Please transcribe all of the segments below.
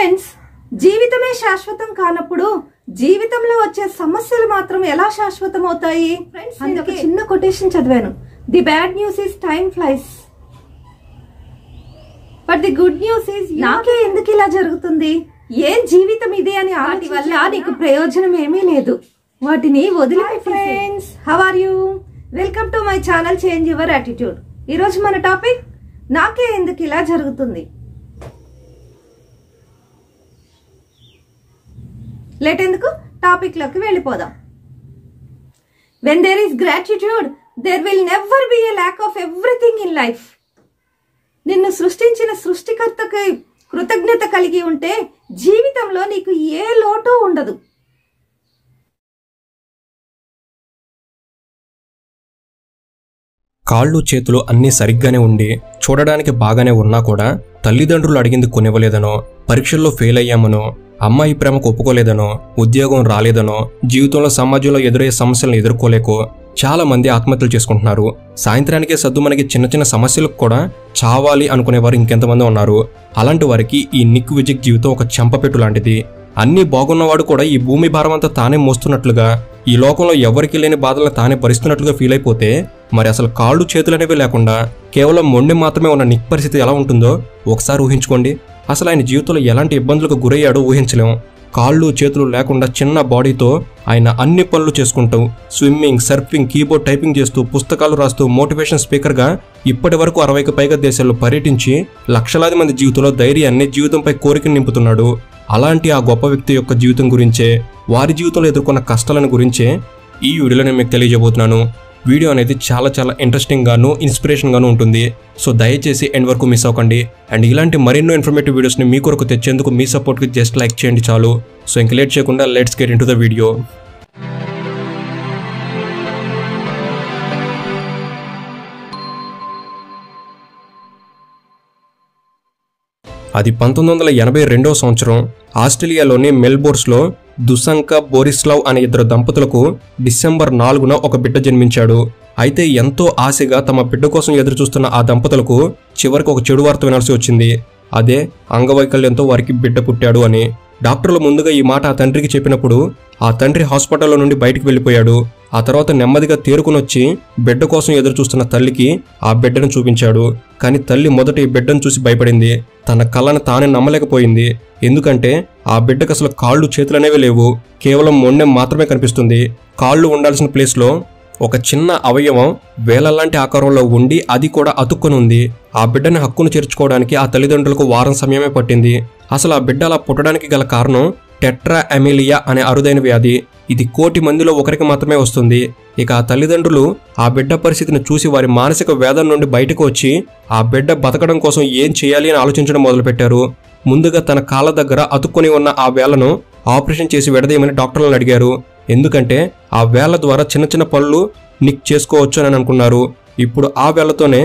Friends, జీవితమే శాశ్వతం కానప్పుడు జీవితంలో వచ్చే సమస్యలు మాత్రం ఎలా శాశ్వతం అవుతాయి? అందుకే చిన్న కొటేషన్ చదివాను. The bad news is time flies, but the good news is నాకే ఎందుకు ఇలా జరుగుతుంది, ఏం జీవితం ఇదే అని వాటి వల్ల నీకు ప్రయోజనం ఏమీ లేదు, వాటిని వదిలిపెట్టి. Friends, how are you? Welcome to my channel change your attitude. ఈరోజు మన టాపిక్ నాకే ఎందుకు ఇలా జరుగుతుంది. లేట్ ఎందుకు, టాపిక్ లోకి వెళ్ళిపోదాం. When there is gratitude there will never be a lack of everything in life. నిన్ను సృష్టించిన సృష్టికర్తకి కృతజ్ఞత కలిగి ఉంటే జీవితంలో నీకు ఏ లోటు ఉండదు. కాళ్ళు చేతులు అన్నీ సరిగ్గానే ఉండి చూడడానికి బాగానే ఉన్నా కూడా తల్లిదండ్రులు అడిగింది కొనివ్వలేదనో, పరీక్షల్లో ఫెయిల్ అయ్యామనో, అమ్మాయి ప్రేమకు ఒప్పుకోలేదనో, ఉద్యోగం రాలేదనో, జీవితంలో సమాజంలో ఎదురయ్యే సమస్యలను ఎదుర్కోలేకో చాలా మంది ఆత్మహత్యలు చేసుకుంటున్నారు. సాయంత్రానికే సద్దు మనకి చిన్న చిన్న సమస్యలకు కూడా చావాలి అనుకునేవారు ఇంకెంతమంది ఉన్నారు. అలాంటి వారికి ఈ నిక్ విజిక్ జీవితం ఒక చెంపపెట్టు లాంటిది. అన్నీ బాగున్నవాడు కూడా ఈ భూమి భారం అంతా తానే మోస్తున్నట్లుగా, ఈ లోకంలో ఎవరికి లేని బాధలను తానే భరిస్తున్నట్లుగా ఫీల్ అయిపోతే మరి అసలు కాళ్ళు చేతులనేవి లేకుండా కేవలం మొండెం మాత్రమే ఉన్న నిక్ పరిస్థితి ఎలా ఉంటుందో ఒకసారి ఊహించుకోండి. అసలు ఆయన జీవితంలో ఎలాంటి ఇబ్బందులకు గురయ్యాడో ఊహించలేం. కాళ్ళు చేతులు లేకుండా చిన్న బాడీతో ఆయన అన్ని పనులు చేసుకుంటూ స్విమ్మింగ్, సర్ఫింగ్, కీబోర్డ్ టైపింగ్ చేస్తూ, పుస్తకాలు రాస్తూ మోటివేషన్ స్పీకర్గా ఇప్పటి వరకు 60కి పైగా దేశాల్లో పర్యటించి లక్షలాది మంది జీవితంలో ధైర్యాన్ని, జీవితంపై కోరికను నింపుతున్నాడు. అలాంటి ఆ గొప్ప వ్యక్తి యొక్క జీవితం గురించే, వారి జీవితంలో ఎదుర్కొన్న కష్టాలను గురించే ఈ వీడియోలో నేను మీకు తెలియజేయబోతున్నాను. వీడియో అనేది చాలా ఇంట్రెస్టింగ్ గాను, ఇన్స్పిరేషన్ గాను ఉంటుంది. సో దయచేసి ఎండ్ వరకు మిస్ అవ్వకండి. అండ్ ఇలాంటి మరెన్నో ఇన్ఫర్మేటివ్ వీడియోస్ని మీ కొరకు తెచ్చేందుకు మీ సపోర్ట్కి జస్ట్ లైక్ చేయండి చాలు. సో ఇంక లేట్ చేయకుండా let's get into the video. అది 1982వ సంవత్సరం ఆస్ట్రేలియాలోని మెల్బోర్న్స్లో దుసంక బోరిస్లావ్ అనే ఇద్దరు దంపతులకు డిసెంబర్ 4న ఒక బిడ్డ జన్మించాడు. అయితే ఎంతో ఆశగా తమ బిడ్డ కోసం ఎదురుచూస్తున్న ఆ దంపతులకు చివరికి ఒక చెడు వార్త వినాల్సి వచ్చింది. అదే అంగవైకల్యంతో వారికి బిడ్డ పుట్టాడు అని. డాక్టర్లు ముందుగా ఈ మాట ఆ తండ్రికి చెప్పినప్పుడు ఆ తండ్రి హాస్పిటల్లో నుండి బయటికి వెళ్ళిపోయాడు. ఆ తర్వాత నెమ్మదిగా తేరుకునొచ్చి బిడ్డ కోసం ఎదురుచూస్తున్న తల్లికి ఆ బిడ్డను చూపించాడు. కానీ తల్లి మొదట ఈ బిడ్డను చూసి భయపడింది. తన కళ్ళను తానే నమ్మలేకపోయింది. ఎందుకంటే ఆ బిడ్డకు అసలు కాళ్ళు చేతులనేవి లేవు, కేవలం మొండెం మాత్రమే కనిపిస్తుంది. కాళ్ళు ఉండాల్సిన ప్లేస్లో ఒక చిన్న అవయవం వేలలాంటి ఆకారంలో ఉండి అది కూడా అతుక్కుని ఉంది. ఆ బిడ్డని హక్కును చేర్చుకోవడానికి ఆ తల్లిదండ్రులకు వారం సమయమే పట్టింది. అసలు ఆ బిడ్డ అలా పుట్టడానికి గల కారణం టెట్రా అమీలియా అనే అరుదైన వ్యాధి. ఇది 1,000,000 మందిలో ఒకరికి మాత్రమే వస్తుంది. ఇక ఆ తల్లిదండ్రులు ఆ బిడ్డ పరిస్థితిని చూసి వారి మానసిక వేదన నుండి బయటకు వచ్చి ఆ బిడ్డ బతకడం కోసం ఏం చేయాలి అని ఆలోచించడం మొదలుపెట్టారు. ముందుగా తన కాళ్ళ దగ్గర అతుక్కొని ఉన్న ఆ వేళ్లను ఆపరేషన్ చేసి విడదీయమని డాక్టర్లను అడిగారు. ఎందుకంటే ఆ వేళ్ల ద్వారా చిన్న చిన్న పనులు నిక్ చేసుకోవచ్చు అని అనుకున్నారు. ఇప్పుడు ఆ వేళ్లతోనే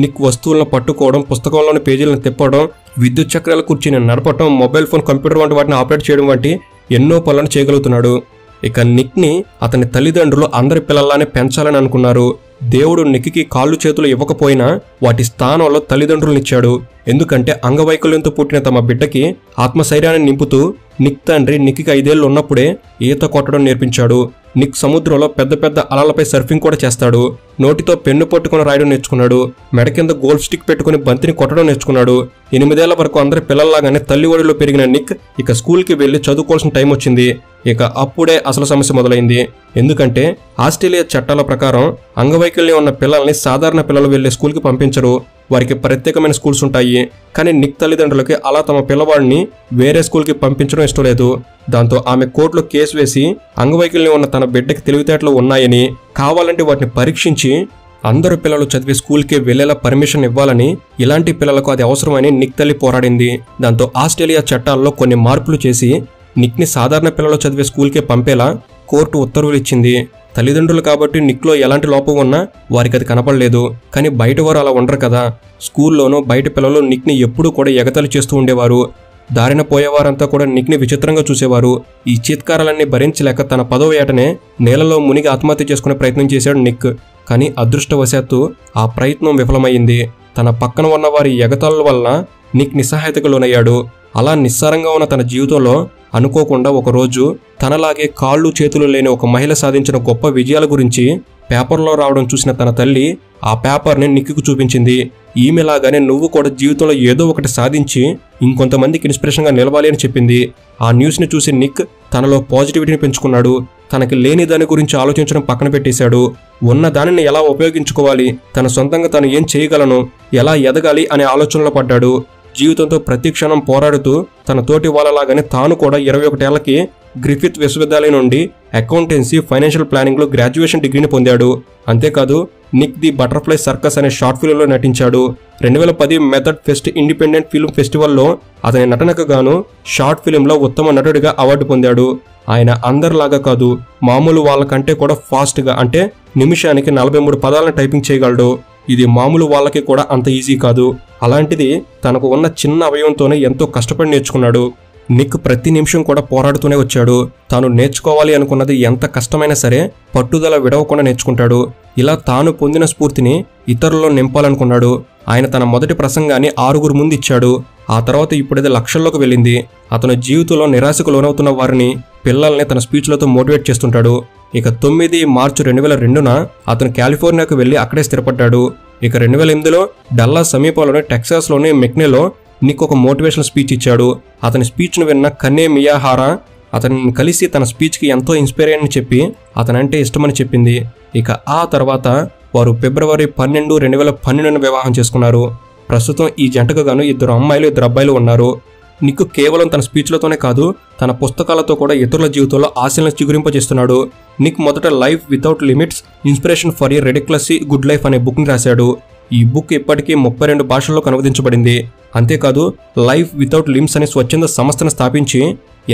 నిక్ వస్తువులను పట్టుకోవడం, పుస్తకంలోని పేజీలను తిప్పడం, విద్యుత్ చక్రాల కుర్చీని నడపడం, మొబైల్ ఫోన్, కంప్యూటర్ వంటి వాటిని ఆపరేట్ చేయడం వంటి ఎన్నో పనులను చేయగలుగుతున్నాడు. ఇక నిక్ని అతని తల్లిదండ్రులు అందరి పిల్లల్లానే పెంచాలని అనుకున్నారు. దేవుడు నిక్కి కాళ్ళు చేతులు ఇవ్వకపోయినా వాటి స్థానంలో తల్లిదండ్రులనిచ్చాడు. ఎందుకంటే అంగవైకల్యంతో పుట్టిన తమ బిడ్డకి ఆత్మశైర్యాన్ని నింపుతూ నిక్ తండ్రి నిక్కి 5 ఏళ్ళు ఉన్నప్పుడే ఈత కొట్టడం నేర్పించాడు. నిక్ సముద్రంలో పెద్ద పెద్ద అలలపై సర్ఫింగ్ కూడా చేస్తాడు. నోటితో పెన్ను పట్టుకుని రాయడం నేర్చుకున్నాడు. మెడ కింద గోల్ఫ్ స్టిక్ పెట్టుకుని బంతిని కొట్టడం నేర్చుకున్నాడు. 8 ఏళ్ల వరకు అందరి పిల్లల్లాగానే తల్లి ఒడిలో పెరిగిన నిక్ ఇక స్కూల్కి వెళ్లి చదువుకోవాల్సిన టైం వచ్చింది. ఇక అప్పుడే అసలు సమస్య మొదలైంది. ఎందుకంటే ఆస్ట్రేలియా చట్టాల ప్రకారం అంగవైకల్యం ఉన్న పిల్లల్ని సాధారణ పిల్లలు వెళ్లే స్కూల్కి పంపించరు. వారికి ప్రత్యేకమైన స్కూల్స్ ఉంటాయి. కానీ నిక్ తల్లిదండ్రులకి అలా తమ పిల్లవాడిని వేరే స్కూల్కి పంపించడం ఇష్టం లేదు. దాంతో ఆమె కోర్టులో కేసు వేసి అంగవైకల్యం ఉన్న తన బిడ్డకి తెలివితేటలు ఉన్నాయని, కావాలంటే వాటిని పరీక్షించి అందరూ పిల్లలు చదివే స్కూల్కి వెళ్లేలా పర్మిషన్ ఇవ్వాలని, ఇలాంటి పిల్లలకు అది అవసరమని నిక్ తల్లి పోరాడింది. దాంతో ఆస్ట్రేలియా చట్టాల్లో కొన్ని మార్పులు చేసి నిక్ని సాధారణ పిల్లలు చదివే స్కూల్కే పంపేలా కోర్టు ఉత్తర్వులు ఇచ్చింది. తల్లిదండ్రులు కాబట్టి నిక్లో ఎలాంటి లోపం ఉన్నా వారికి అది కనపడలేదు. కానీ బయట వారు అలా ఉండరు కదా. స్కూల్లోనూ బయట పిల్లలు నిక్ని ఎప్పుడూ కూడా ఎగతాళి చేస్తూ ఉండేవారు. దారిన పోయేవారంతా కూడా నిక్ని విచిత్రంగా చూసేవారు. ఈ చీత్కారాలన్నీ భరించలేక తన 10వ ఏటనే నేలలో మునిగి ఆత్మహత్య చేసుకునే ప్రయత్నం చేశాడు నిక్. కానీ అదృష్టవశాత్తు ఆ ప్రయత్నం విఫలమైంది. తన పక్కన ఉన్న వారి ఎగతాళల వల్ల నిక్ నిస్సహాయతకు లోనయ్యాడు. అలా నిస్సారంగా ఉన్న తన జీవితంలో అనుకోకుండా ఒకరోజు తనలాగే కాళ్ళు చేతులు లేని ఒక మహిళ సాధించిన గొప్ప విజయాల గురించి పేపర్లో రావడం చూసిన తన తల్లి ఆ పేపర్ని నిక్కు చూపించింది. ఈమెలాగానే నువ్వు కూడా జీవితంలో ఏదో ఒకటి సాధించి ఇంకొంతమందికి ఇన్స్పిరేషన్గా నిలవాలి అని చెప్పింది. ఆ న్యూస్ని చూసి నిక్ తనలో పాజిటివిటీని పెంచుకున్నాడు. తనకి లేని దాని గురించి ఆలోచించడం పక్కన పెట్టేశాడు. ఉన్న దానిని ఎలా ఉపయోగించుకోవాలి, తన సొంతంగా తను ఏం చేయగలను, ఎలా ఎదగాలి అనే ఆలోచనలో పడ్డాడు. జీవితంతో ప్రతి క్షణం పోరాడుతూ తన తోటి వాళ్ళలాగానే తాను కూడా 21 ఏళ్లకి గ్రిఫిత్ విశ్వవిద్యాలయం నుండి అకౌంటెన్సీ ఫైనాన్షియల్ ప్లానింగ్లో గ్రాడ్యుయేషన్ డిగ్రీని పొందాడు. అంతేకాదు నిక్ ది బటర్ఫ్లై సర్కస్ అనే షార్ట్ ఫిల్మ్లో నటించాడు. 2010 మెథడ్ ఫెస్ట్ ఇండిపెండెంట్ ఫిల్మ్ ఫెస్టివల్లో అతని నటనకు గాను షార్ట్ ఫిల్మ్లో ఉత్తమ నటుడిగా అవార్డు పొందాడు. ఆయన అందరిలాగా కాదు, మామూలు వాళ్ళకంటే కూడా ఫాస్ట్గా అంటే నిమిషానికి 43 పదాలను టైపింగ్ చేయగలడు. ఇది మామూలు వాళ్ళకి కూడా అంత ఈజీ కాదు. అలాంటిది తనకు ఉన్న చిన్న అవయవంతోనే ఎంతో కష్టపడి నేర్చుకున్నాడు. నిక్ ప్రతి నిమిషం కూడా పోరాడుతూనే వచ్చాడు. తాను నేర్చుకోవాలి అనుకున్నది ఎంత కష్టమైనా సరే పట్టుదల విడవకుండా నేర్చుకుంటాడు. ఇలా తాను పొందిన స్ఫూర్తిని ఇతరుల్లో నింపాలనుకున్నాడు. ఆయన తన మొదటి ప్రసంగాన్ని 6 ముందు ఇచ్చాడు. ఆ తర్వాత ఇప్పుడైతే లక్షల్లోకి వెళ్ళింది. అతను జీవితంలో నిరాశకు లోనవుతున్న వారిని, పిల్లల్ని తన స్పీచ్లతో మోటివేట్ చేస్తుంటాడు. ఇక 9 మార్చి 2002న అతను కాలిఫోర్నియాకు వెళ్లి అక్కడే స్థిరపడ్డాడు. ఇక 2008లో డల్లాస్ సమీపంలోని టెక్సాస్లోని మెక్నేలో నిక్ ఒక మోటివేషనల్ స్పీచ్ ఇచ్చాడు. అతని స్పీచ్ను విన్న కన్నే మియాహారా అతన్ని కలిసి తన స్పీచ్కి ఎంతో ఇన్స్పైర్ అయ్యని చెప్పి అతనంటే ఇష్టమని చెప్పింది. ఇక ఆ తర్వాత వారు ఫిబ్రవరి 12, 2012న వివాహం చేసుకున్నారు. ప్రస్తుతం ఈ జంటకు గాను 2 అమ్మాయిలు 2 అబ్బాయిలు ఉన్నారు. నిక్ కేవలం తన స్పీచ్లతోనే కాదు, తన పుస్తకాలతో కూడా ఇతరుల జీవితంలో ఆశలను చిగురింపజేస్తున్నాడు. నిక్ మొదట life without limits inspiration for a ridiculously good life అనే బుక్ని రాశాడు. ఈ బుక్ ఇప్పటికీ 32 భాషల్లో అనువదించబడింది. అంతేకాదు లైఫ్ వితౌట్ లిమ్స్ అనే స్వచ్ఛంద సంస్థను స్థాపించి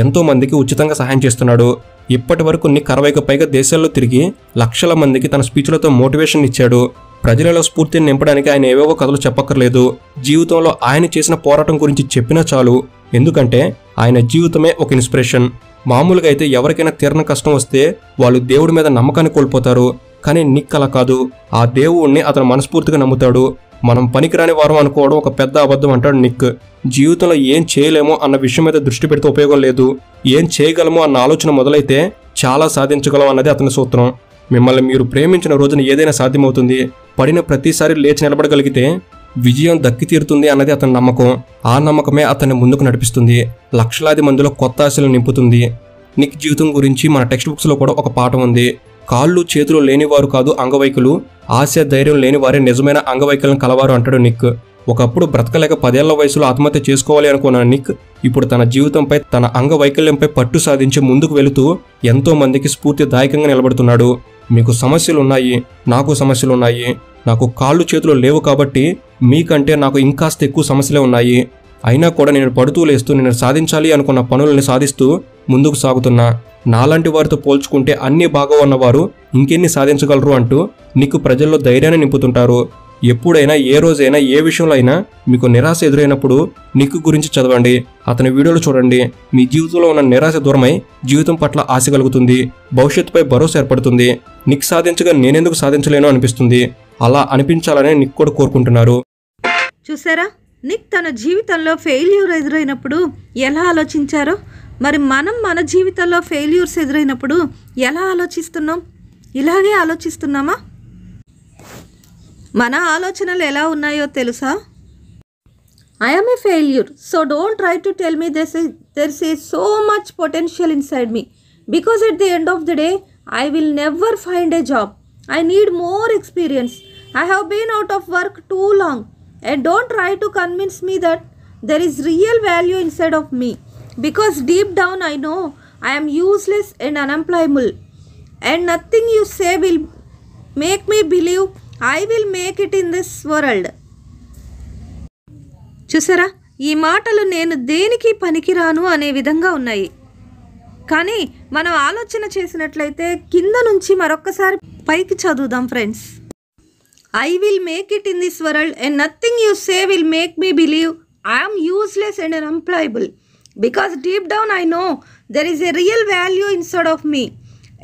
ఎంతో మందికి ఉచితంగా సహాయం చేస్తున్నాడు. ఇప్పటి వరకు నిక్ 60కి పైగా దేశాల్లో తిరిగి లక్షల మందికి తన స్పీచ్లతో మోటివేషన్ ఇచ్చాడు. ప్రజలలో స్ఫూర్తిని నింపడానికి ఆయన ఏవేవో కథలు చెప్పక్కర్లేదు. జీవితంలో ఆయన చేసిన పోరాటం గురించి చెప్పినా చాలు. ఎందుకంటే ఆయన జీవితమే ఒక ఇన్స్పిరేషన్. మామూలుగా అయితే ఎవరికైనా తీరని కష్టం వస్తే వాళ్ళు దేవుడి మీద నమ్మకాన్ని కోల్పోతారు. కానీ నిక్ అలా కాదు. ఆ దేవుణ్ణి అతను మనస్ఫూర్తిగా నమ్ముతాడు. మనం పనికిరాని వారం అనుకోవడం ఒక పెద్ద అబద్ధం అంటాడు నిక్. జీవితంలో ఏం చేయలేమో అన్న విషయం మీద దృష్టి పెడితే ఉపయోగం లేదు. ఏం చేయగలమో అన్న ఆలోచన మొదలైతే చాలా సాధించగలం అన్నది అతని సూత్రం. మిమ్మల్ని మీరు ప్రేమించిన రోజున ఏదైనా సాధ్యమవుతుంది. పడిన ప్రతిసారి లేచి నిలబడగలిగితే విజయం దక్కి తీరుతుంది అన్నది అతని నమ్మకం. ఆ నమ్మకమే అతన్ని ముందుకు నడిపిస్తుంది. లక్షలాది మందిలో కొత్త ఆశలు నింపుతుంది. నిక్ జీవితం గురించి మన టెక్స్ట్ బుక్స్లో కూడా ఒక పాఠం ఉంది. కాళ్ళు చేతులు లేనివారు కాదు అంగవైకులు, ఆశ ధైర్యం లేని వారే నిజమైన అంగవైకల్యం కలవారు అంటాడు నిక్. ఒకప్పుడు బ్రతకలేక 10 ఏళ్ల వయసులో ఆత్మహత్య చేసుకోవాలి అనుకున్న నిక్ ఇప్పుడు తన జీవితంపై, తన అంగవైకల్యంపై పట్టు సాధించి ముందుకు వెళుతూ ఎంతో మందికి స్ఫూర్తిదాయకంగా నిలబడుతున్నాడు. మీకు సమస్యలున్నాయి, నాకు సమస్యలున్నాయి. నాకు కాళ్ళు చేతులు లేవు కాబట్టి మీకంటే నాకు ఇంకాస్త ఎక్కువ సమస్యలే ఉన్నాయి. అయినా కూడా నేను పడుతూ లేస్తూ నేను సాధించాలి అనుకున్న పనులని సాధిస్తూ ముందుకు సాగుతున్నా. నాలాంటి వారితో పోల్చుకుంటే అన్ని బాగా ఉన్నవారు ఇంకెన్ని సాధించగలరు అంటూ నిక్ ప్రజల్లో ధైర్యాన్ని నింపుతుంటారు. ఎప్పుడైనా ఏ రోజైనా ఏ విషయంలో అయినా మీకు నిరాశ ఎదురైనప్పుడు నిక్ గురించి చదవండి, అతని వీడియోలు చూడండి. మీ జీవితంలో ఉన్న నిరాశ దూరమై జీవితం పట్ల ఆశ కలుగుతుంది. భవిష్యత్తుపై భరోసా ఏర్పడుతుంది. నిక్ సాధించగా నేనెందుకు సాధించలేను అనిపిస్తుంది. అలా అనిపించాలని నిక్ కూడా కోరుకుంటున్నారు. చూసారా, నిక్ తన జీవితంలో ఫెయిల్యూర్ ఎదురైనప్పుడు ఎలా ఆలోచించారో. మరి మనం మన జీవితంలో ఫెయిల్యూర్స్ ఎదురైనప్పుడు ఎలా ఆలోచిస్తున్నాం? ఇలాగే ఆలోచిస్తున్నామా? మన ఆలోచనలు ఎలా ఉన్నాయో తెలుసా? I am a failure, so don't try to tell me there's so much potential inside me, because at the end of the day I will never find a job. I need more experience. I have been out of work too long, and don't try to convince me that there is real value inside of me, because deep down I know I am useless and unemployable, and nothing you say will make me believe I will make it in this world. చూసారా, ఈ మాటలు నేను దేనికి పనికిరాను అనే విధంగా ఉన్నాయి. కానీ మనం ఆలోచన చేసినట్లయితే కింద నుంచి మరొక్కసారి పైకి చదువుదాం friends. I will make it in this world and nothing you say will make me believe I am useless and unemployable, because deep down I know there is a real value inside of me,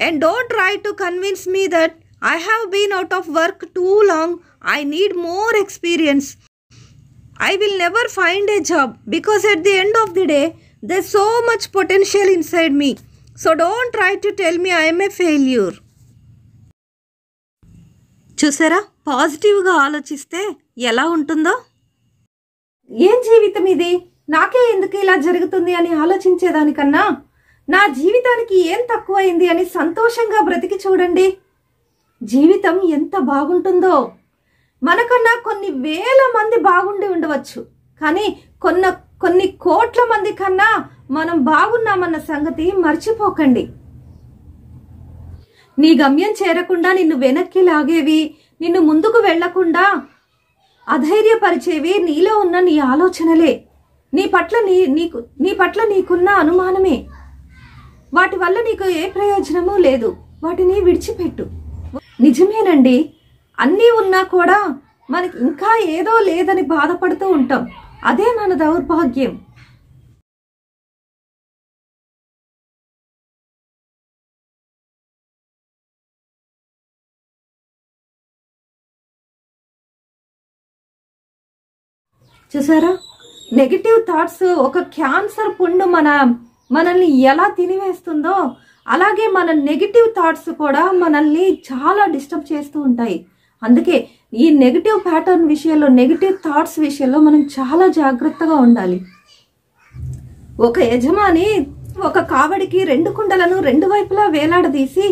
and don't try to convince me that I have been out of work too long. I need more experience. I will never find a job because at the end of the day, there's so much potential inside me. So don't try to tell me I am a failure. చూసారా, పాజిటివ్గా ఆలోచిస్తే ఎలా ఉంటుందో. ఏం జీవితం ఇది, నాకే ఎందుకు ఇలా జరుగుతుంది అని ఆలోచించేదానికన్నా నా జీవితానికి ఏం తక్కువైంది అని సంతోషంగా బ్రతికి చూడండి. జీవితం ఎంత బాగుంటుందో. మనకన్నా కొన్ని వేల మంది బాగుండి ఉండవచ్చు, కానీ కొన్ని కోట్ల మంది కన్నా మనం బాగున్నామన్న సంగతి మర్చిపోకండి. నీ గమ్యం చేరకుండా నిన్ను వెనక్కి లాగేవి, నిన్ను ముందుకు వెళ్లకుండా అధైర్యపరిచేవి నీలో ఉన్న నీ ఆలోచనలే, నీ పట్ల నీకున్న అనుమానమే. వాటి వల్ల నీకు ఏ ప్రయోజనమూ లేదు. వాటిని విడిచిపెట్టు. నిజమేనండి, అన్నీ ఉన్నా కూడా మనకి ఇంకా ఏదో లేదని బాధపడుతూ ఉంటాం. అదే మన దౌర్భాగ్యం. చూసారా, నెగిటివ్ థాట్స్ ఒక క్యాన్సర్ పుండు మనల్ని ఎలా తినివేస్తుందో, అలాగే మన నెగిటివ్ థాట్స్ కూడా మనల్ని చాలా డిస్టర్బ్ చేస్తూ ఉంటాయి. అందుకే ఈ నెగిటివ్ ప్యాటర్న్ విషయంలో, నెగిటివ్ థాట్స్ విషయంలో మనం చాలా జాగ్రత్తగా ఉండాలి. ఒక యజమాని ఒక కావడికి 2 కుండలను 2 వైపులా వేలాడదీసి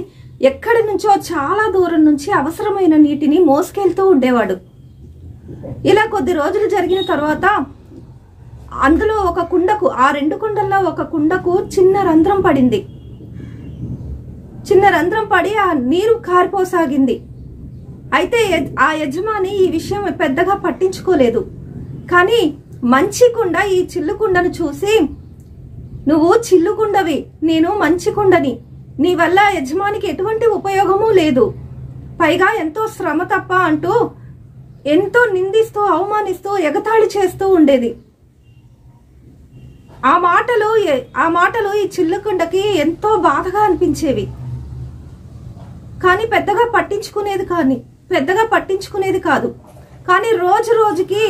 ఎక్కడి నుంచో చాలా దూరం నుంచి అవసరమైన నీటిని మోసుకెళ్తూ ఉండేవాడు. ఇలా కొద్ది రోజులు జరిగిన తర్వాత అందులో ఒక కుండకు, ఆ 2 కుండల్లో ఒక కుండకు చిన్న రంధ్రం పడింది. చిన్న రంధ్రం పడి ఆ నీరు కారిపోసాగింది. అయితే ఆ యజమాని ఈ విషయం పెద్దగా పట్టించుకోలేదు. కానీ మంచి కుండ ఈ చిల్లు కుండను చూసి, నువ్వు చిల్లు కుండవి, నేను మంచి కుండని, నీ వల్ల యజమానికి ఎటువంటి ఉపయోగమూ లేదు, పైగా ఎంతో శ్రమ తప్ప అంటూ ఎంతో నిందిస్తూ అవమానిస్తూ ఎగతాళి చేస్తూ ఉండేది. ఆ మాటలు ఈ చిల్లుకుండకి ఎంతో బాధగా అనిపించేవి. కానీ పెద్దగా పట్టించుకునేది కాదు. కానీ రోజు రోజుకి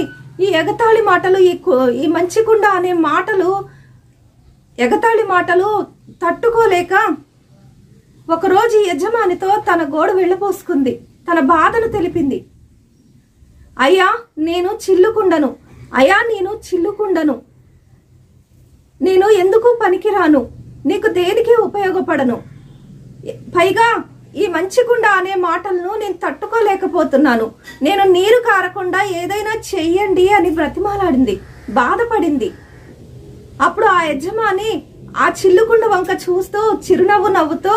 ఈ ఎగతాళి మాటలు, ఈ మంచికుండ అనే ఎగతాళి మాటలు తట్టుకోలేక ఒకరోజు యజమానితో తన గోడు వెళ్ళపోసుకుంది. తన బాధను తెలిపింది. అయ్యా, నేను చిల్లుకుండను, నేను ఎందుకు పనికిరాను, నీకు దేనికి ఉపయోగపడను, పైగా ఈ మంచికుండ అనే మాటలను నేను తట్టుకోలేకపోతున్నాను, నేను నీరు కారకుండా ఏదైనా చెయ్యండి అని బ్రతిమాలాడింది, బాధపడింది. అప్పుడు ఆ యజమాని ఆ చిల్లుకుండ వంక చూస్తూ చిరునవ్వు నవ్వుతూ,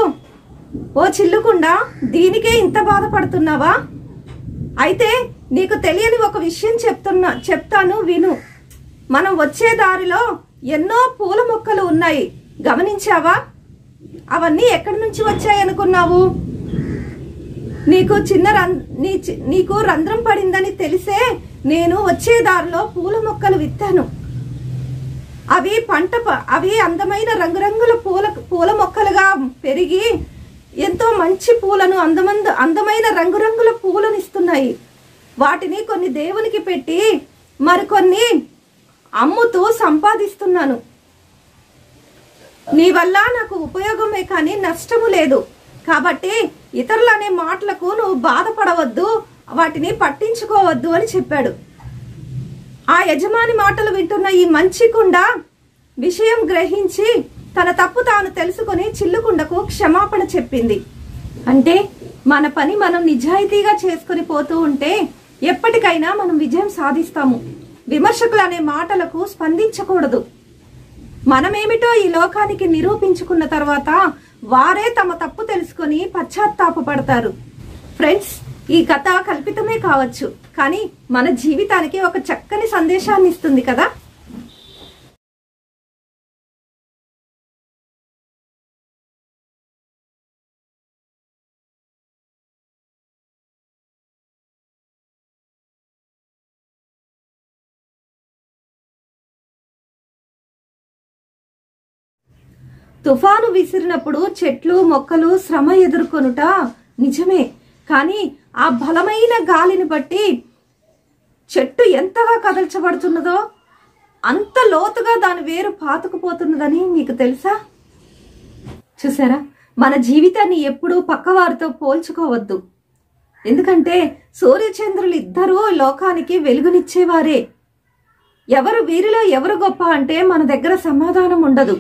ఓ చిల్లుకుండ, దీనికే ఇంత బాధపడుతున్నావా? అయితే నీకు తెలియని ఒక విషయం చెప్తాను, విను. మనం వచ్చే దారిలో ఎన్నో పూల మొక్కలు ఉన్నాయి, గమనించావా? అవన్నీ ఎక్కడి నుంచి వచ్చాయనుకున్నావు? నీకు రంధ్రం పడిందని తెలిసే నేను వచ్చే దారిలో పూల మొక్కలు విత్తాను. అవి అందమైన రంగురంగుల పూల మొక్కలుగా పెరిగి ఎంతో మంచి పూలను, అందమైన రంగురంగుల పూలను ఇస్తున్నాయి. వాటిని కొన్ని దేవునికి పెట్టి మరికొన్ని అమ్ముతూ సంపాదిస్తున్నాను. నీ వల్ల నాకు ఉపయోగమే కానీ నష్టము లేదు. కాబట్టి ఇతరులనే మాటలకు నువ్వు బాధపడవద్దు, వాటిని పట్టించుకోవద్దు అని చెప్పాడు. ఆ యజమాని మాటలు వింటున్న ఈ మంచికుండ విషయం గ్రహించి తన తప్పు తాను తెలుసుకుని చిల్లుకుండకు క్షమాపణ చెప్పింది. అంటే మన పని మనం నిజాయితీగా చేసుకుని పోతూ ఉంటే ఎప్పటికైనా మనం విజయం సాధిస్తాము. విమర్శకులు అనే మాటలకు స్పందించకూడదు. మనమేమిటో ఈ లోకానికి నిరూపించుకున్న తర్వాత వారే తమ తప్పు తెలుసుకొని పశ్చాత్తాపపడతారు. ఫ్రెండ్స్, ఈ కథ కల్పితమే కావచ్చు, కానీ మన జీవితానికి ఒక చక్కని సందేశాన్ని ఇస్తుంది కదా. తుఫాను విసిరినప్పుడు చెట్లు మొక్కలు శ్రమ ఎదుర్కొనుట నిజమే, కానీ ఆ బలమైన గాలిని బట్టి చెట్టు ఎంతగా కదల్చబడుతున్నదో అంత లోతుగా దాని వేరు పాతుకుపోతున్నదని మీకు తెలుసా? చూసారా, మన జీవితాన్ని ఎప్పుడూ పక్కవారితో పోల్చుకోవద్దు. ఎందుకంటే సూర్యచంద్రులు ఇద్దరూ లోకానికి వెలుగునిచ్చేవారే. ఎవరు వీరిలో ఎవరు గొప్ప అంటే మన దగ్గర సమాధానం ఉండదు.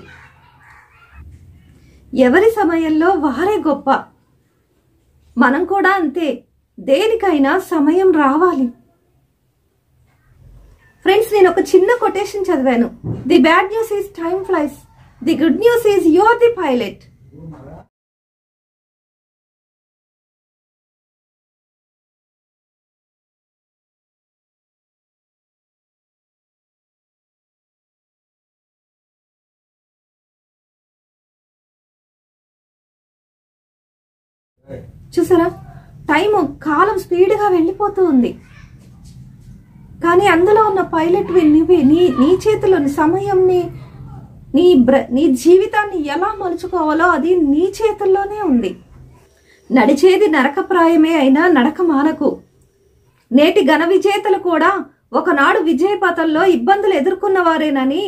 ఎవరి సమయంలో వారే గొప్ప. మనం కూడా అంతే, దేనికైనా సమయం రావాలి. ఫ్రెండ్స్, నేను ఒక చిన్న కొటేషన్ చదివాను. The bad news is time flies, the good news is you are the pilot. చూసారా, టైము కాలం స్పీడ్గా వెళ్ళిపోతూ ఉంది. కానీ అందులో ఉన్న పైలట్ నీ చేతిలోని సమయంని, నీ జీవితాన్ని ఎలా మలుచుకోవాలో అది నీ చేతుల్లోనే ఉంది. నడిచేది నరకప్రాయమే అయినా నడక మానకు. నేటి ఘన విజేతలు కూడా ఒకనాడు విజయపథంలో ఇబ్బందులు ఎదుర్కొన్నవారేనని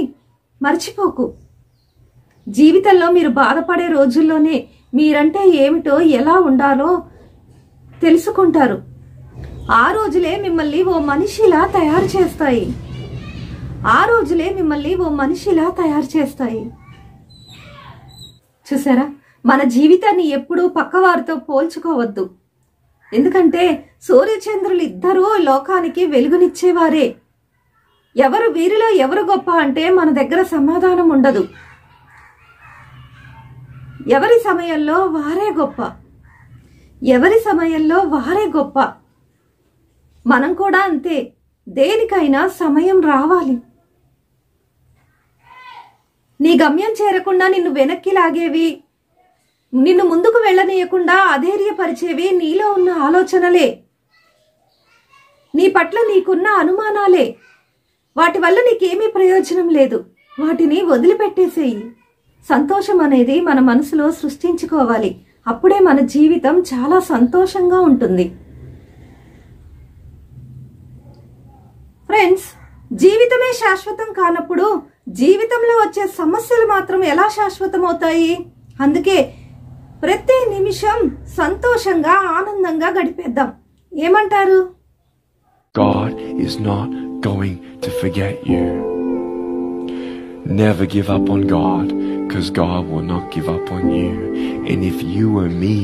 మర్చిపోకు. జీవితంలో మీరు బాధపడే రోజుల్లోనే మీరంటే ఏమిటో, ఎలా ఉండాలో తెలుసుకుంటారు. ఆ రోజులే మిమ్మల్ని ఓ మనిషిలా తయారు చేస్తాయి. చూసారా, మన జీవితాన్ని ఎప్పుడూ పక్కవారితో పోల్చుకోవద్దు. ఎందుకంటే సూర్యచంద్రులు ఇద్దరూ లోకానికి వెలుగునిచ్చేవారే. ఎవరు వీరిలో ఎవరు గొప్ప అంటే మన దగ్గర సమాధానం ఉండదు. ఎవరి సమయంలో వారే గొప్ప. మనం కూడా అంతే, దేనికైనా సమయం రావాలి. నీ గమ్యం చేరకుండా నిన్ను వెనక్కి లాగేవి, నిన్ను ముందుకు వెళ్ళనీయకుండా అధైర్యపరిచేవి నీలో ఉన్న ఆలోచనలే, నీ పట్ల నీకున్న అనుమానాలే. వాటి వల్ల నీకేమీ ప్రయోజనం లేదు. వాటిని వదిలిపెట్టేసేయి. సంతోషం అనేది మన మనసులో సృష్టించుకోవాలి. అప్పుడే మన జీవితం చాలా సంతోషంగా ఉంటుంది. ఫ్రెండ్స్, జీవితమే శాశ్వతం కానప్పుడు జీవితంలో వచ్చే సమస్యలు మాత్రం ఎలా శాశ్వతం అవుతాయి? అందుకే ప్రతి నిమిషం సంతోషంగా, ఆనందంగా గడిపేద్దాం. ఏమంటారు? God is not going to forget you. Never give up on God, because God will not give up on you. And if you were me,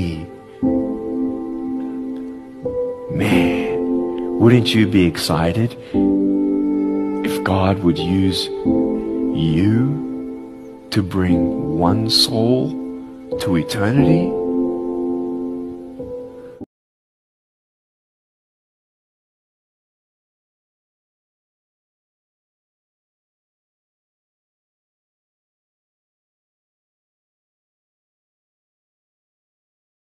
man, wouldn't you be excited if God would use you to bring one soul to eternity?